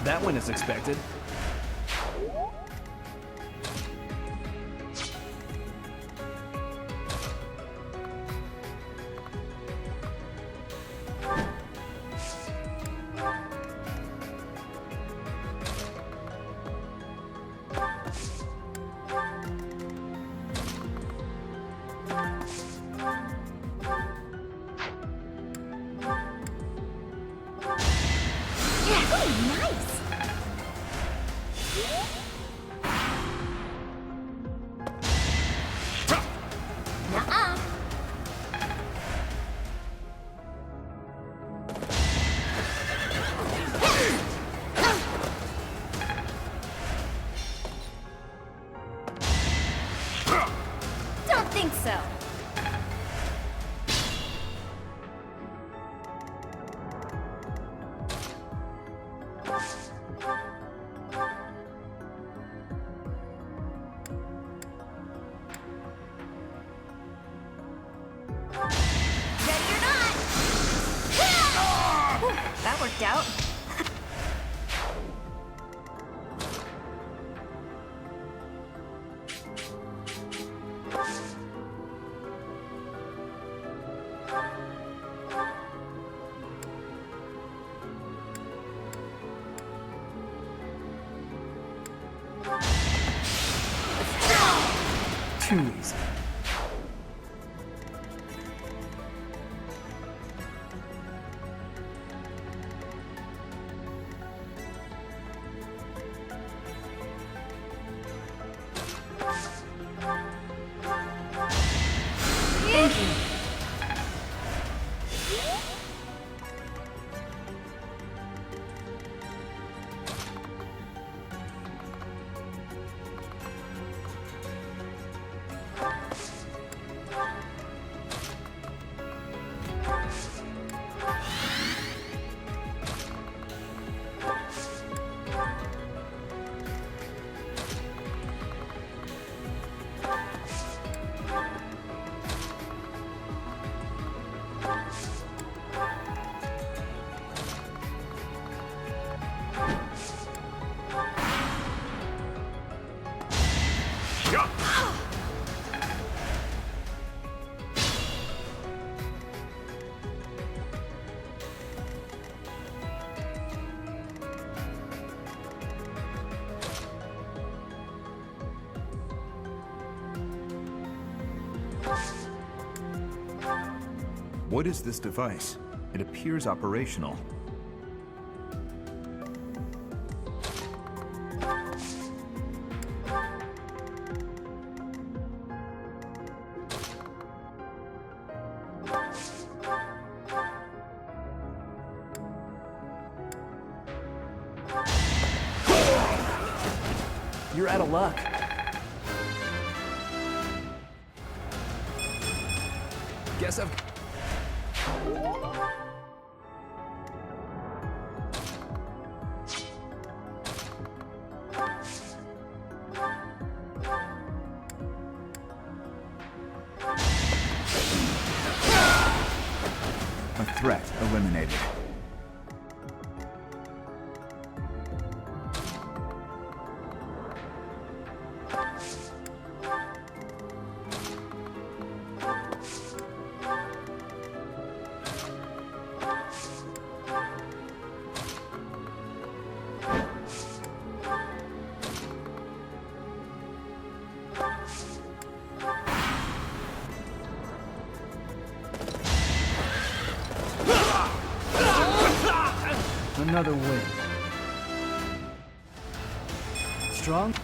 That went as expected. That worked out. Too easy. Thank you. What is this device? It appears operational. You're out of luck. Guess I've... A threat eliminated. Another win. Strong?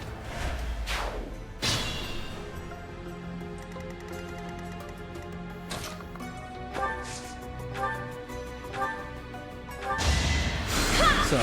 So.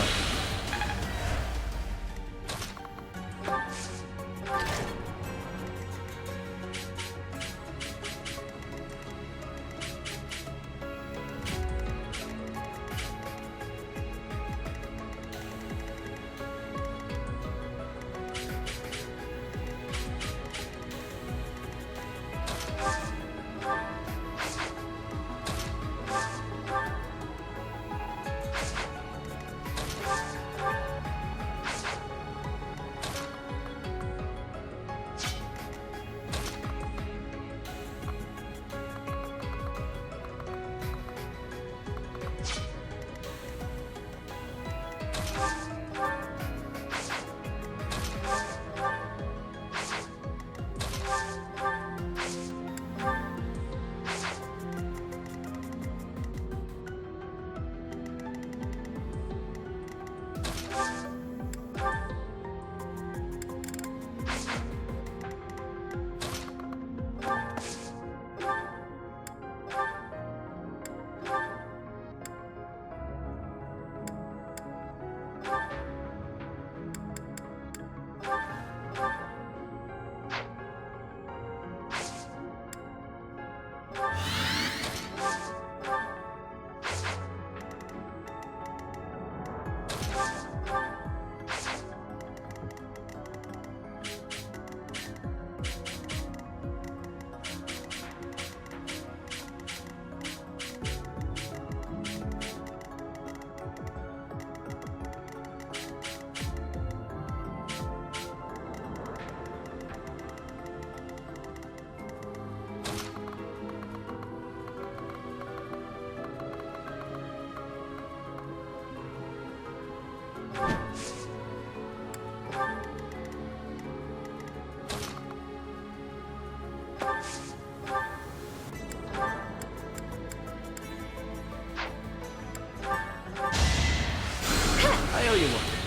tell you what.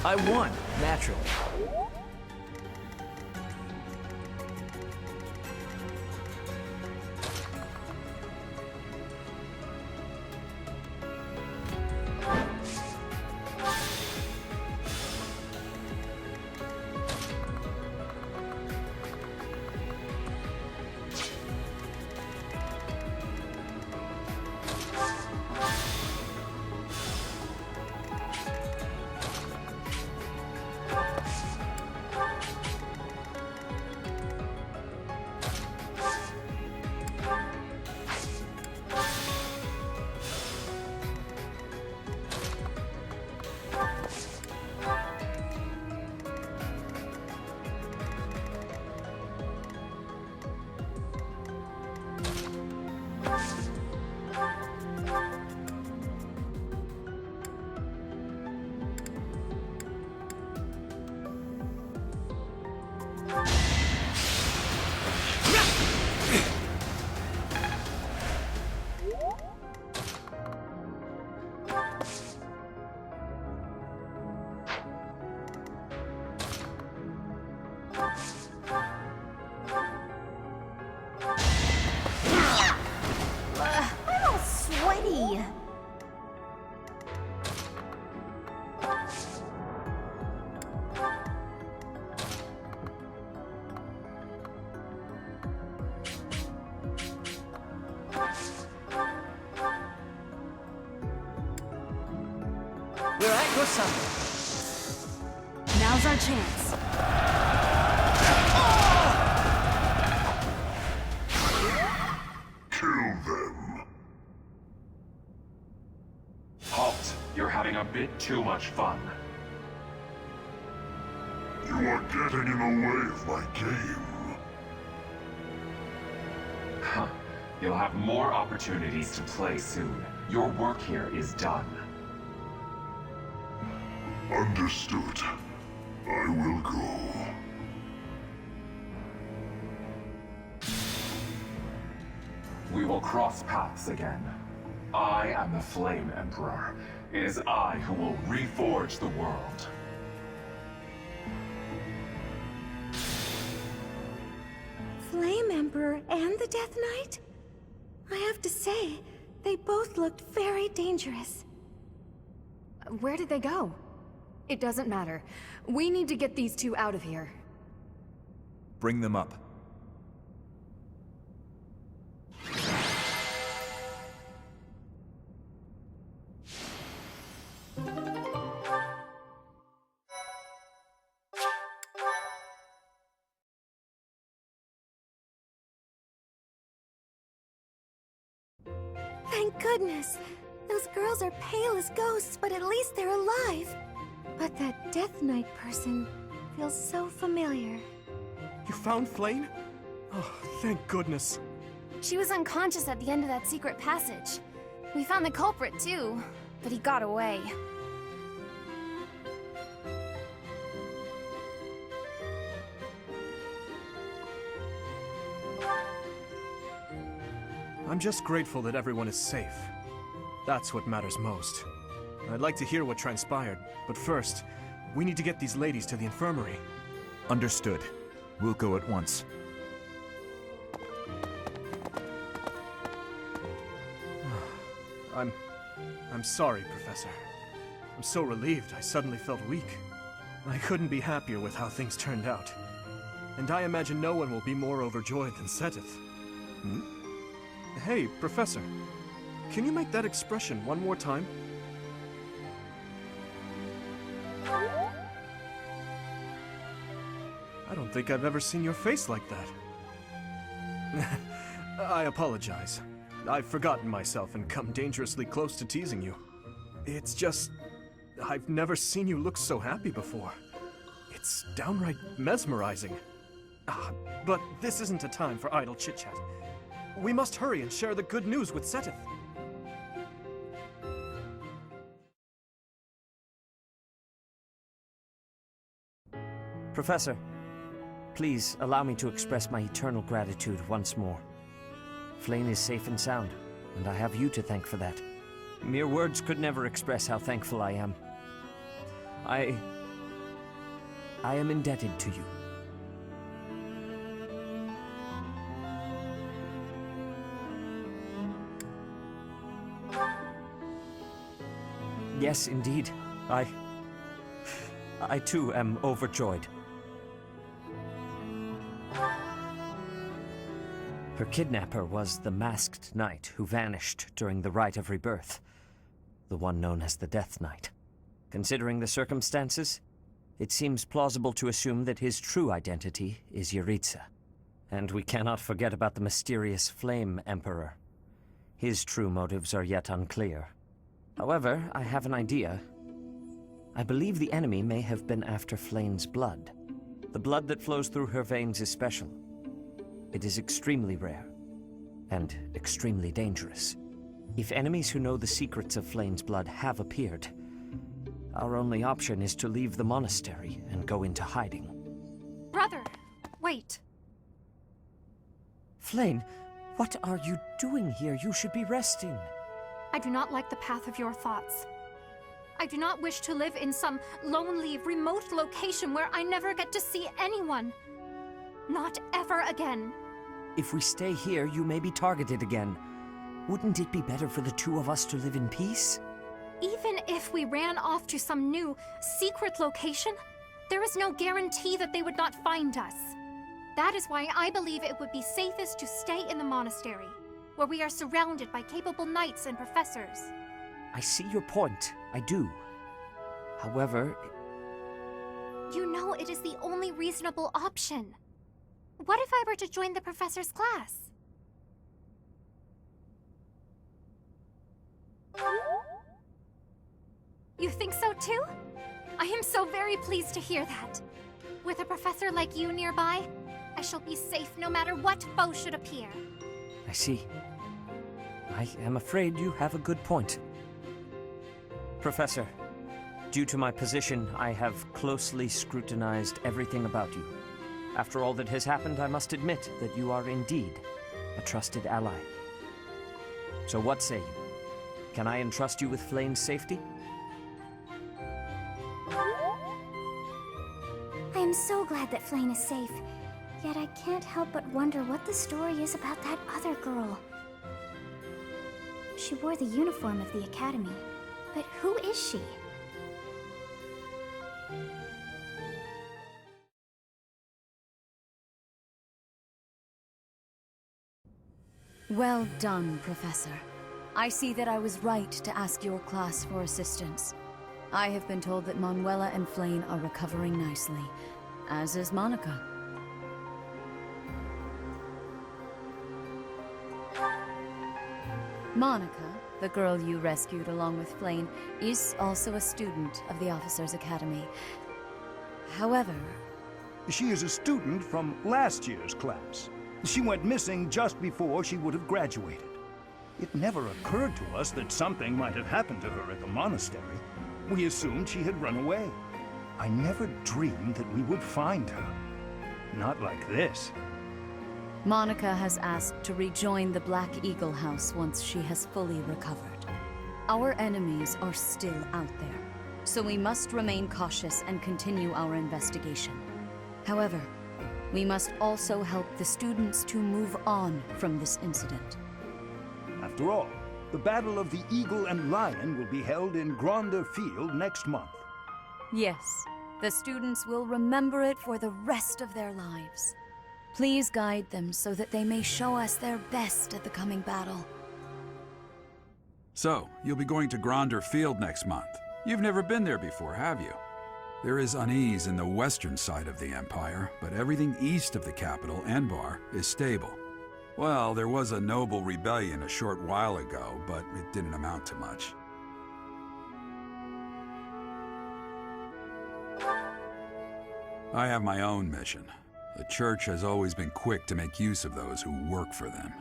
I won, naturally. I'm all sweaty. Where I go something. Now's our chance. Kill them. Halt! You're having a bit too much fun. You are getting in the way of my game. Huh. You'll have more opportunities to play soon. Your work here is done. Understood. I will go. We will cross paths again. I am the Flame Emperor. It is I who will reforge the world. Flame Emperor and the Death Knight? I have to say, they both looked very dangerous. Where did they go? It doesn't matter. We need to get these two out of here. Bring them up. Thank goodness! Those girls are pale as ghosts, but at least they're alive. But that Death Knight person feels so familiar. You found Flame? Oh, thank goodness. She was unconscious at the end of that secret passage. We found the culprit too, but he got away. I'm just grateful that everyone is safe. That's what matters most. I'd like to hear what transpired, but first, we need to get these ladies to the infirmary. Understood. We'll go at once. I'm sorry, Professor. I'm so relieved I suddenly felt weak. I couldn't be happier with how things turned out. And I imagine no one will be more overjoyed than Seteth. Hmm? Hey, Professor. Can you make that expression one more time? I don't think I've ever seen your face like that. I apologize. I've forgotten myself and come dangerously close to teasing you. It's just... I've never seen you look so happy before. It's downright mesmerizing. But this isn't a time for idle chit-chat. We must hurry and share the good news with Seteth. Professor, please allow me to express my eternal gratitude once more. Flame is safe and sound, and I have you to thank for that. Mere words could never express how thankful I am. I am indebted to you. Yes, indeed. I too am overjoyed. Her kidnapper was the masked knight who vanished during the Rite of Rebirth, the one known as the Death Knight. Considering the circumstances, it seems plausible to assume that his true identity is Yaritza. And we cannot forget about the mysterious Flame Emperor. His true motives are yet unclear. However, I have an idea. I believe the enemy may have been after Flame's blood. The blood that flows through her veins is special. It is extremely rare, and extremely dangerous. If enemies who know the secrets of Flame's blood have appeared, our only option is to leave the monastery and go into hiding. Brother, wait. Flame, what are you doing here? You should be resting. I do not like the path of your thoughts. I do not wish to live in some lonely, remote location where I never get to see anyone. Not ever again. If we stay here, you may be targeted again. Wouldn't it be better for the two of us to live in peace? Even if we ran off to some new, secret location, there is no guarantee that they would not find us. That is why I believe it would be safest to stay in the monastery, where we are surrounded by capable knights and professors. I see your point. I do. However... You know it is the only reasonable option. What if I were to join the professor's class? You think so too? I am so very pleased to hear that. With a professor like you nearby, I shall be safe no matter what foe should appear. I see. I am afraid you have a good point. Professor, Due to my position, I have closely scrutinized everything about you. After all that has happened, I must admit that you are indeed a trusted ally. So what say you? Can I entrust you with Flayn's safety? I am so glad that Flayn is safe. Yet I can't help but wonder what the story is about that other girl. She wore the uniform of the Academy. But who is she? Well done, Professor. I see that I was right to ask your class for assistance. I have been told that Manuela and Flayn are recovering nicely, as is Monica. Monica, the girl you rescued along with Flayn, is also a student of the Officers' Academy. However... She is a student from last year's class. She went missing just before she would have graduated. It never occurred to us that something might have happened to her at the monastery. We assumed she had run away. I never dreamed that we would find her. Not like this. Monica has asked to rejoin the Black Eagle House once she has fully recovered. Our enemies are still out there, so we must remain cautious and continue our investigation. However, we must also help the students to move on from this incident. After all, the Battle of the Eagle and Lion will be held in Gronder Field next month. Yes, the students will remember it for the rest of their lives. Please guide them so that they may show us their best at the coming battle. So, you'll be going to Gronder Field next month. You've never been there before, have you? There is unease in the western side of the Empire, but everything east of the capital, Enbar, is stable. Well, there was a noble rebellion a short while ago, but it didn't amount to much. I have my own mission. The Church has always been quick to make use of those who work for them.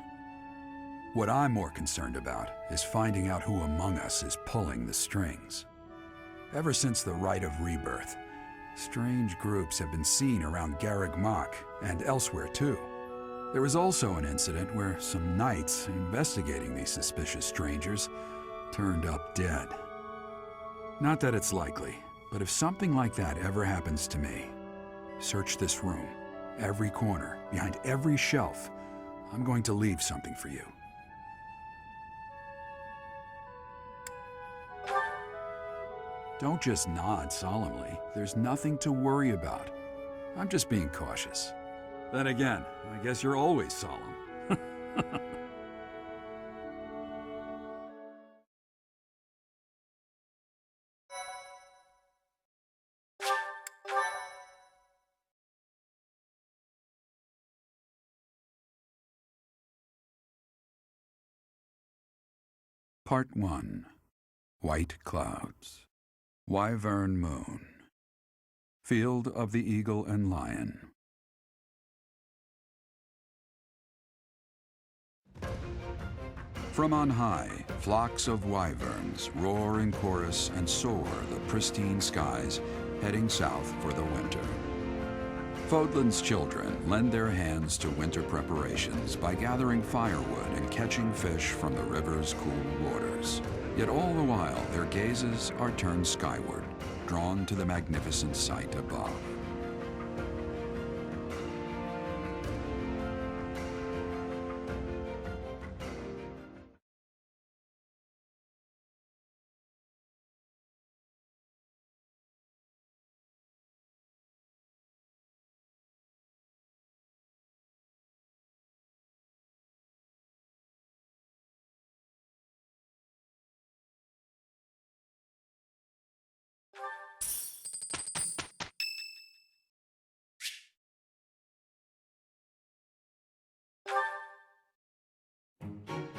What I'm more concerned about is finding out who among us is pulling the strings. Ever since the Rite of Rebirth, strange groups have been seen around Garreg Mach and elsewhere too. There was also an incident where some knights investigating these suspicious strangers turned up dead. Not that it's likely, but if something like that ever happens to me, search this room, every corner, behind every shelf. I'm going to leave something for you. Don't just nod solemnly. There's nothing to worry about. I'm just being cautious. Then again, I guess you're always solemn. Part 1. White Clouds. Wyvern Moon. Field of the Eagle and Lion. From on high, flocks of wyverns roar in chorus and soar the pristine skies, heading south for the winter. Fodlan's children lend their hands to winter preparations by gathering firewood and catching fish from the river's cool waters. Yet all the while, their gazes are turned skyward, drawn to the magnificent sight above.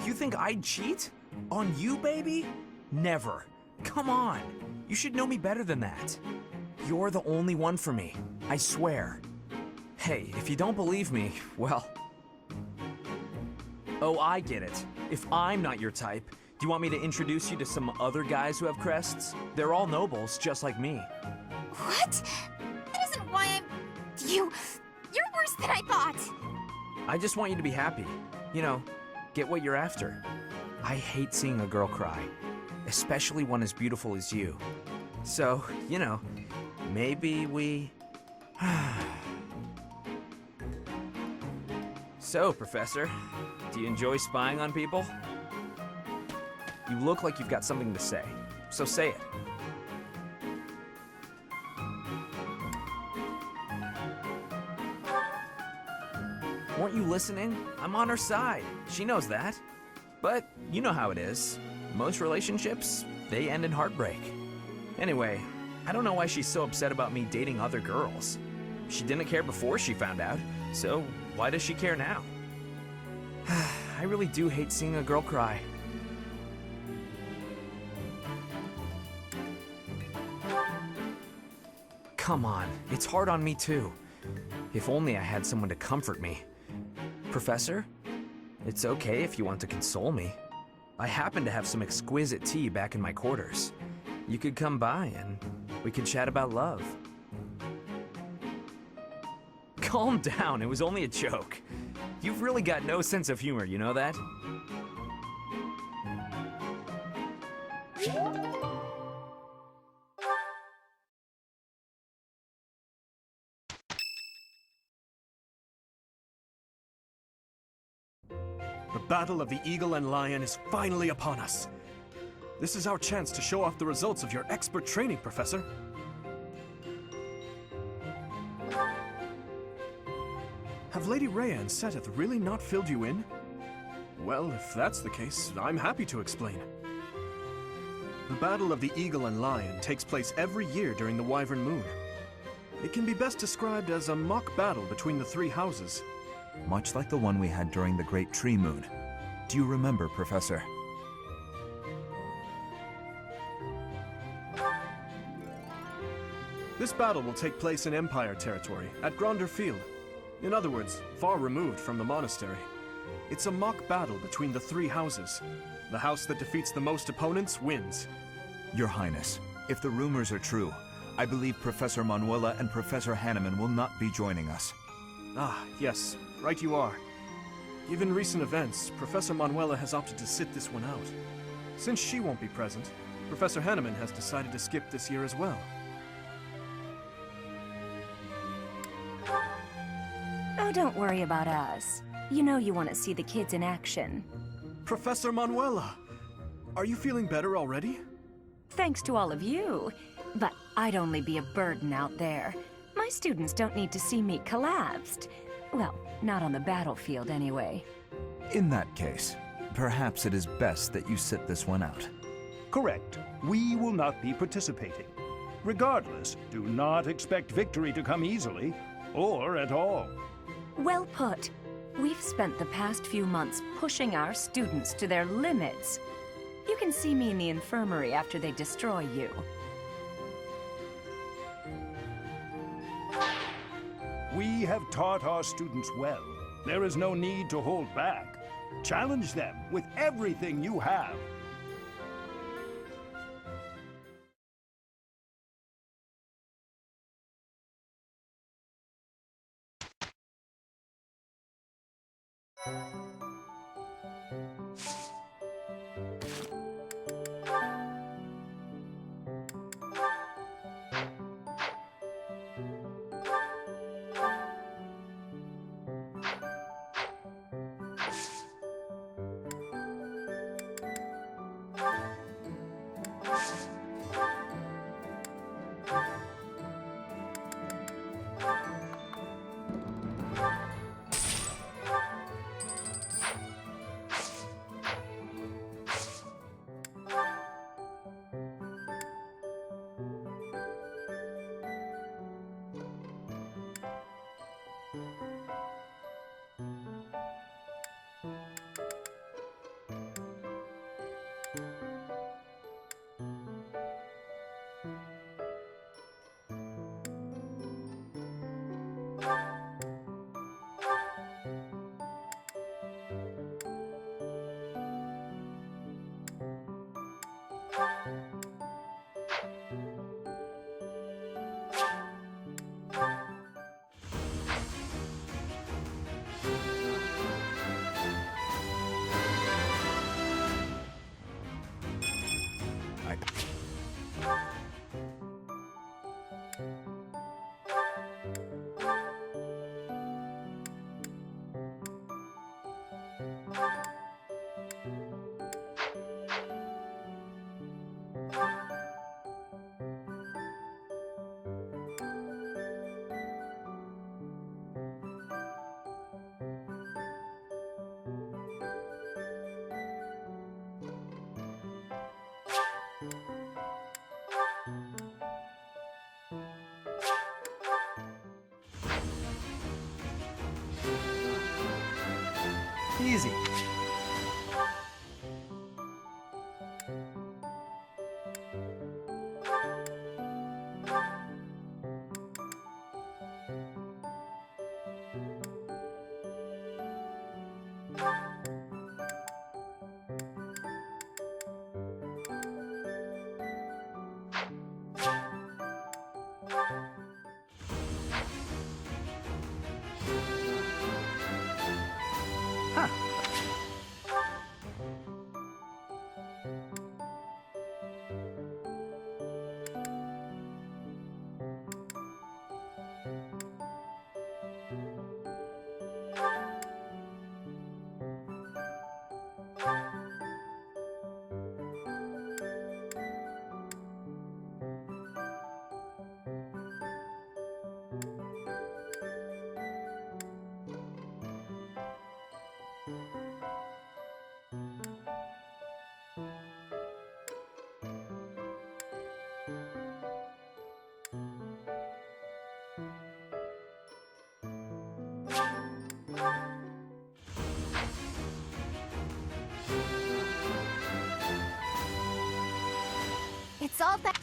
You think I'd cheat? On you, baby? Never. Come on. You should know me better than that. You're the only one for me. I swear. Hey, if you don't believe me, well... Oh, I get it. If I'm not your type, Do you want me to introduce you to some other guys who have crests? They're all nobles, just like me. What? That isn't why I'm... You're worse than I thought! I just want you to be happy. You know, get what you're after. I hate seeing a girl cry, especially one as beautiful as you. So, you know, maybe we... So, Professor, do you enjoy spying on people? You look like you've got something to say, so say it. Weren't you listening? I'm on her side. She knows that. But you know how it is. Most relationships, they end in heartbreak. Anyway, I don't know why she's so upset about me dating other girls. She didn't care before she found out, so why does she care now? I really do hate seeing a girl cry. Come on, it's hard on me too. If only I had someone to comfort me. Professor, it's okay if you want to console me. I happen to have some exquisite tea back in my quarters. You could come by and we could chat about love. Calm down, it was only a joke. You've really got no sense of humor, you know that? The Battle of the Eagle and Lion is finally upon us. This is our chance to show off the results of your expert training, Professor. Have Lady Rhea and Seteth really not filled you in? Well, if that's the case, I'm happy to explain. The Battle of the Eagle and Lion takes place every year during the Wyvern Moon. It can be best described as a mock battle between the three houses. Much like the one we had during the Great Tree Moon. Do you remember, Professor? This battle will take place in Empire territory, at Gronder Field. In other words, far removed from the monastery. It's a mock battle between the three houses. The house that defeats the most opponents wins. Your Highness, if the rumors are true, I believe Professor Manuela and Professor Hanneman will not be joining us. Ah, yes, right you are. Given recent events, Professor Manuela has opted to sit this one out. Since she won't be present, Professor Hanneman has decided to skip this year as well. Oh, don't worry about us. You know you want to see the kids in action. Professor Manuela! Are you feeling better already? Thanks to all of you. But I'd only be a burden out there. My students don't need to see me collapsed. Well, not on the battlefield anyway. In that case, perhaps it is best that you sit this one out. Correct. We will not be participating. Regardless, do not expect victory to come easily, or at all. Well put. We've spent the past few months pushing our students to their limits. You can see me in the infirmary after they destroy you. We have taught our students well. There is no need to hold back. Challenge them with everything you have. Easy. It's all that.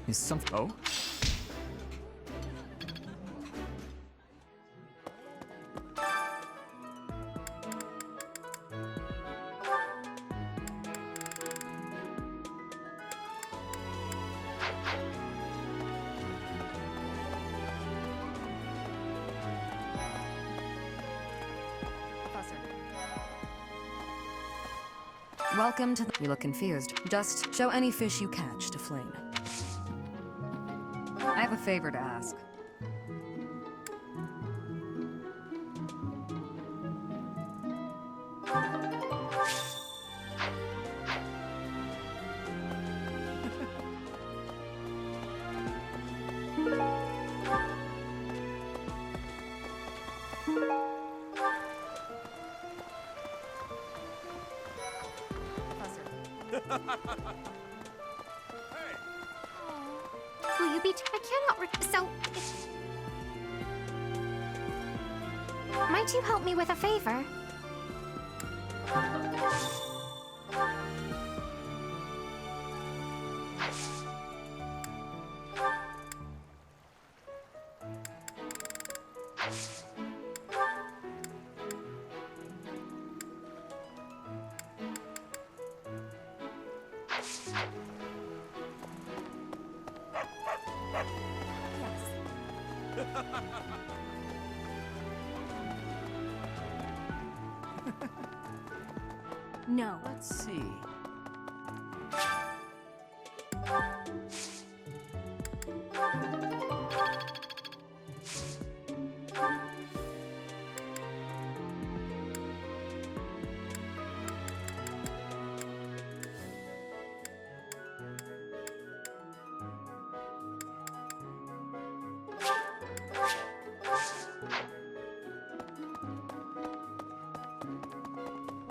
Is something... Oh? Welcome to the... You look confused. Just show any fish you catch to Flame. I have a favor to ask. Will you be... I cannot Might you help me with a favor? No. Let's see.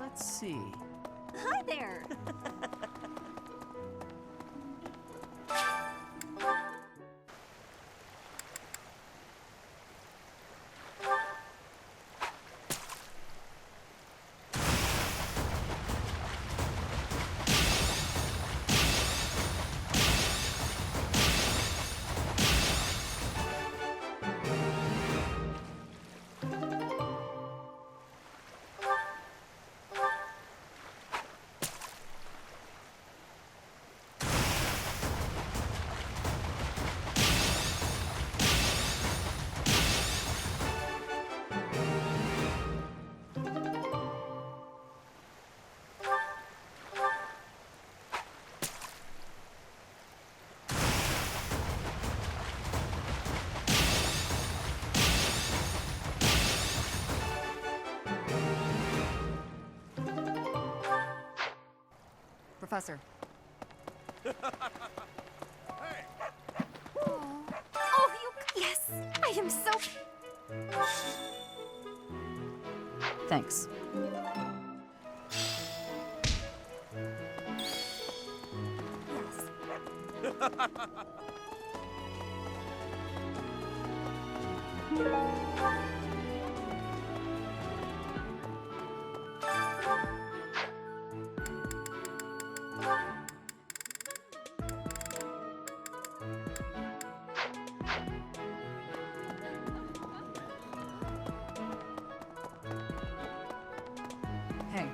Let's see. Hi there! Professor. Oh, you... Yes! I am so... Thanks. Hey.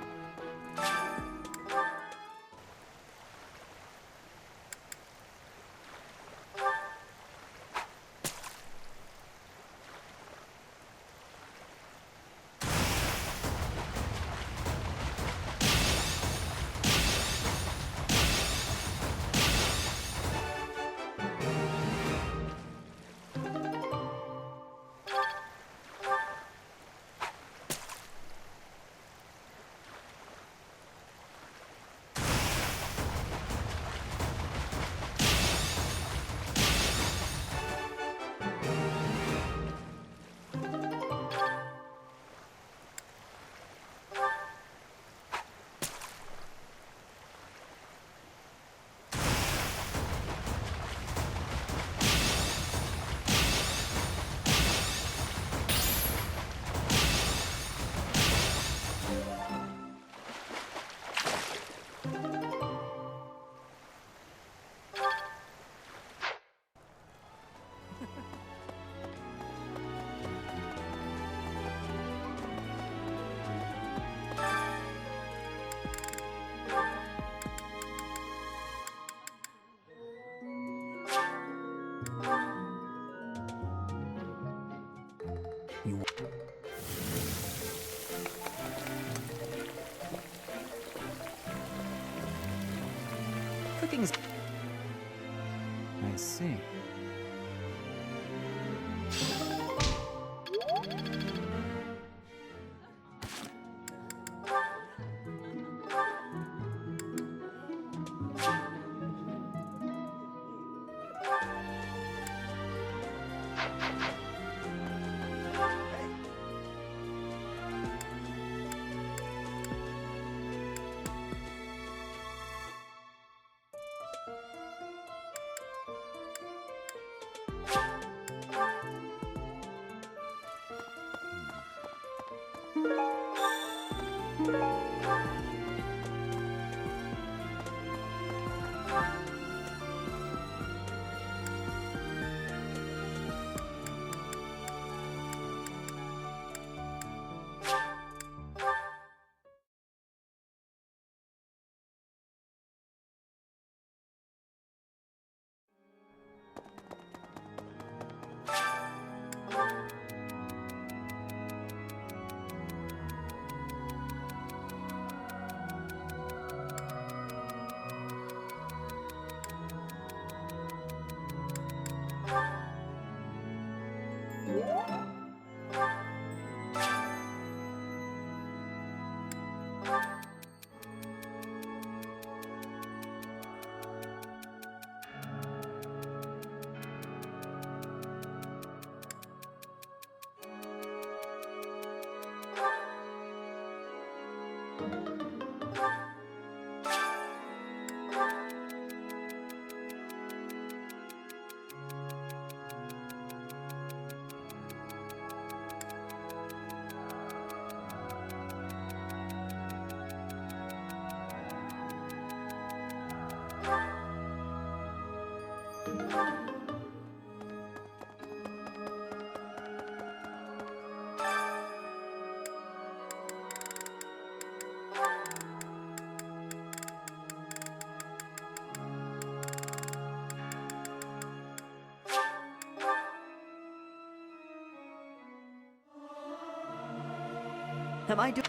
Cooking's... I see. Am I doing...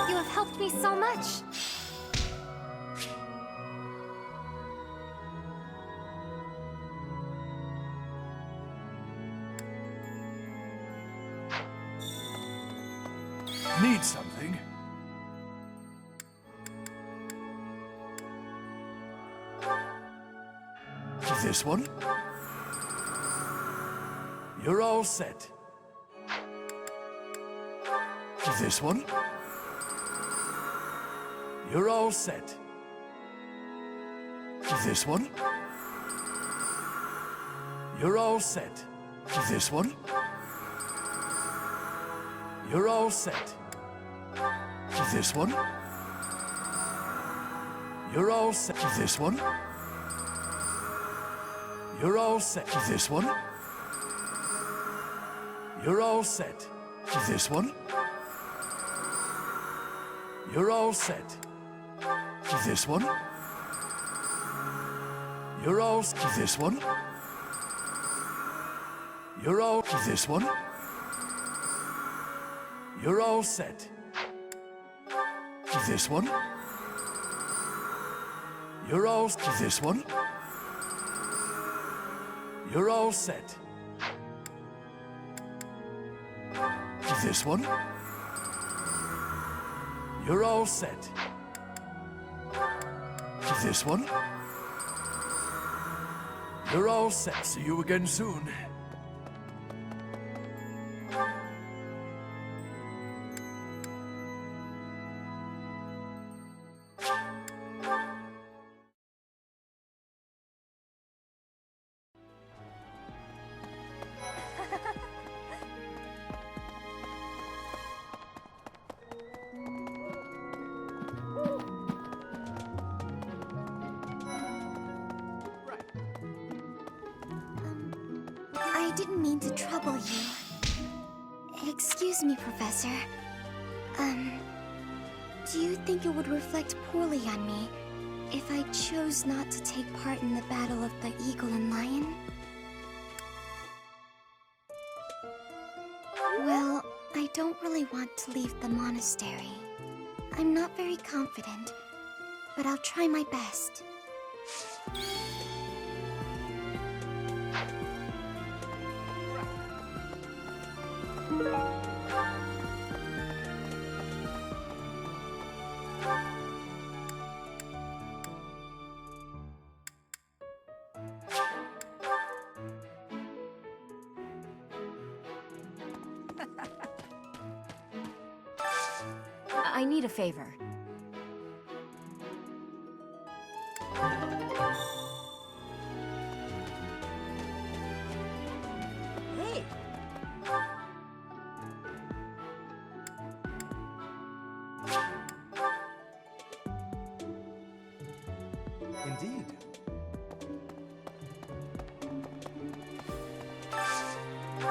You have helped me so much. Need something? This one? You're all set. This one? You're all set. This one? You're all set. This one? You're all set. This one? You're all set. This one? You're all set. This one? You're all set. This one? You're all set. This one? You're all set. This one? You're all... This one? You're all set. This one? You're all... This one? You're all set. This one? You're all set. This one? You're all set. See you again soon. I didn't mean to trouble you. Excuse me, Professor. Do you think it would reflect poorly on me if I chose not to take part in the battle of the Eagle and Lion? Well, I don't really want to leave the monastery. I'm not very confident, but I'll try my best. I need a favor. Hey! Indeed.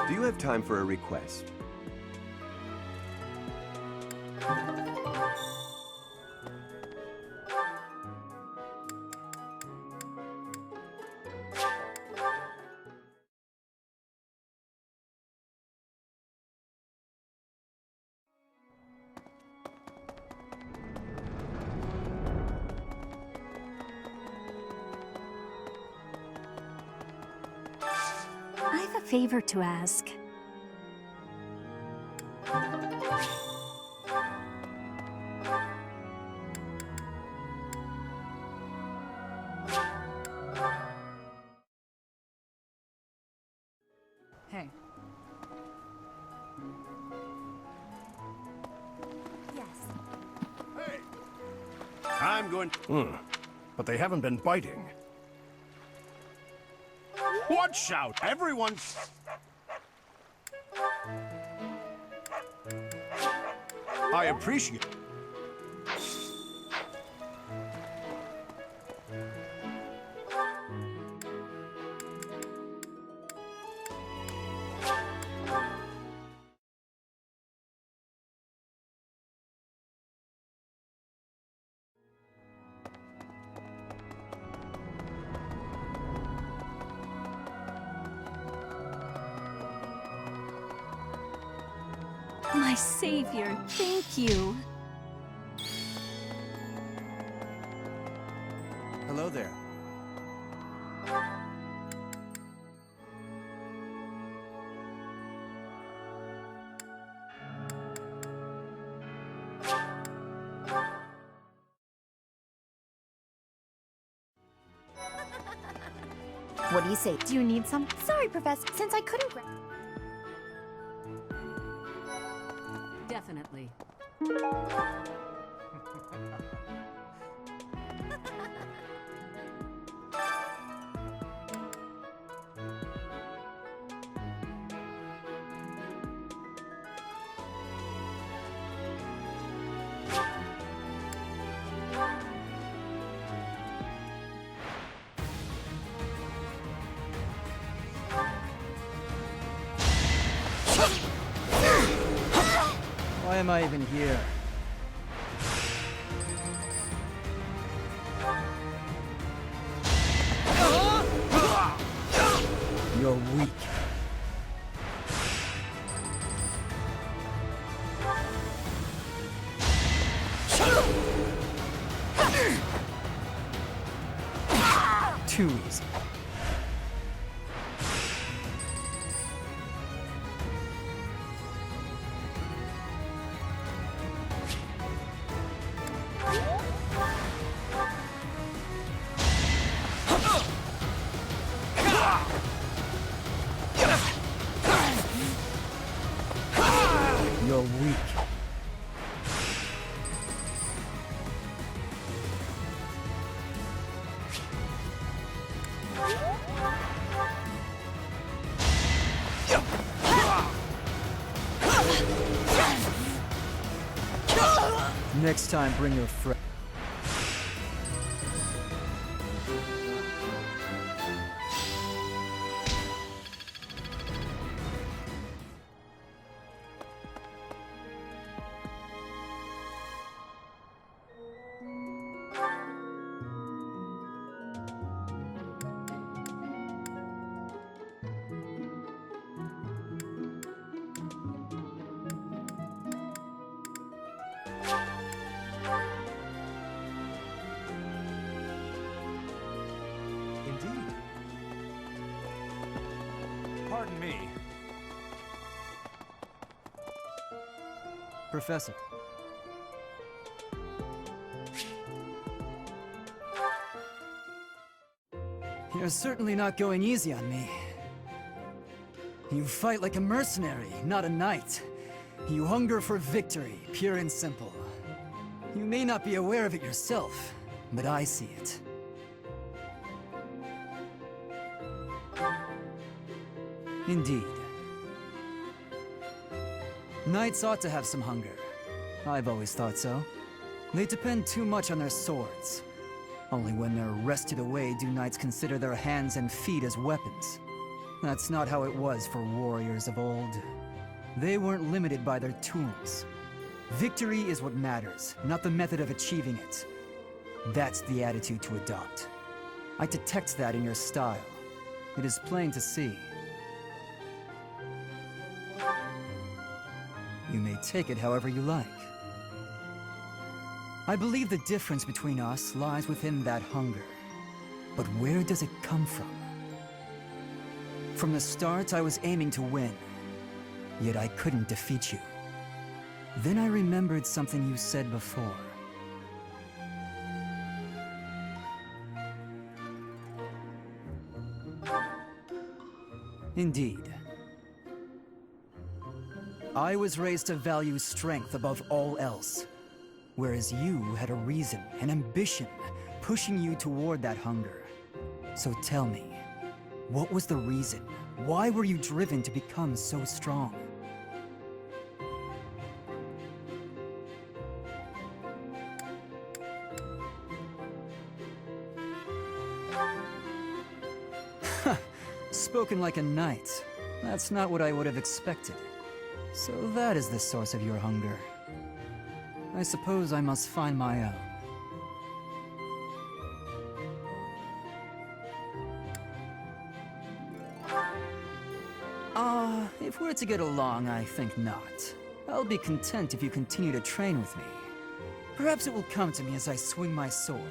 Do you have time for a request? I have a favor to ask. Hey. Yes. Hey! I'm going... But they haven't been biting. Watch out! Everyone... I appreciate... My savior, thank you. Hello there. What do you say? Do you need some? Sorry, Professor, since I couldn't Definitely. Why am I even here? You're weak. Too easy. You're weak. Next time, bring your friend. Indeed. Pardon me. Professor. You're certainly not going easy on me. You fight like a mercenary, not a knight. You hunger for victory, pure and simple. You may not be aware of it yourself, but I see it. Indeed. Knights ought to have some hunger. I've always thought so. They depend too much on their swords. Only when they're wrested away do knights consider their hands and feet as weapons. That's not how it was for warriors of old. They weren't limited by their tools. Victory is what matters, not the method of achieving it. That's the attitude to adopt. I detect that in your style. It is plain to see. You may take it however you like. I believe the difference between us lies within that hunger. But where does it come from? From the start, I was aiming to win. Yet I couldn't defeat you. Then I remembered something you said before. Indeed. I was raised to value strength above all else, whereas you had a reason, an ambition, pushing you toward that hunger. So tell me, what was the reason? Why were you driven to become so strong? Spoken like a knight. That's not what I would have expected. So that is the source of your hunger. I suppose I must find my own. If we're to get along, I think not. I'll be content if you continue to train with me. Perhaps it will come to me as I swing my sword.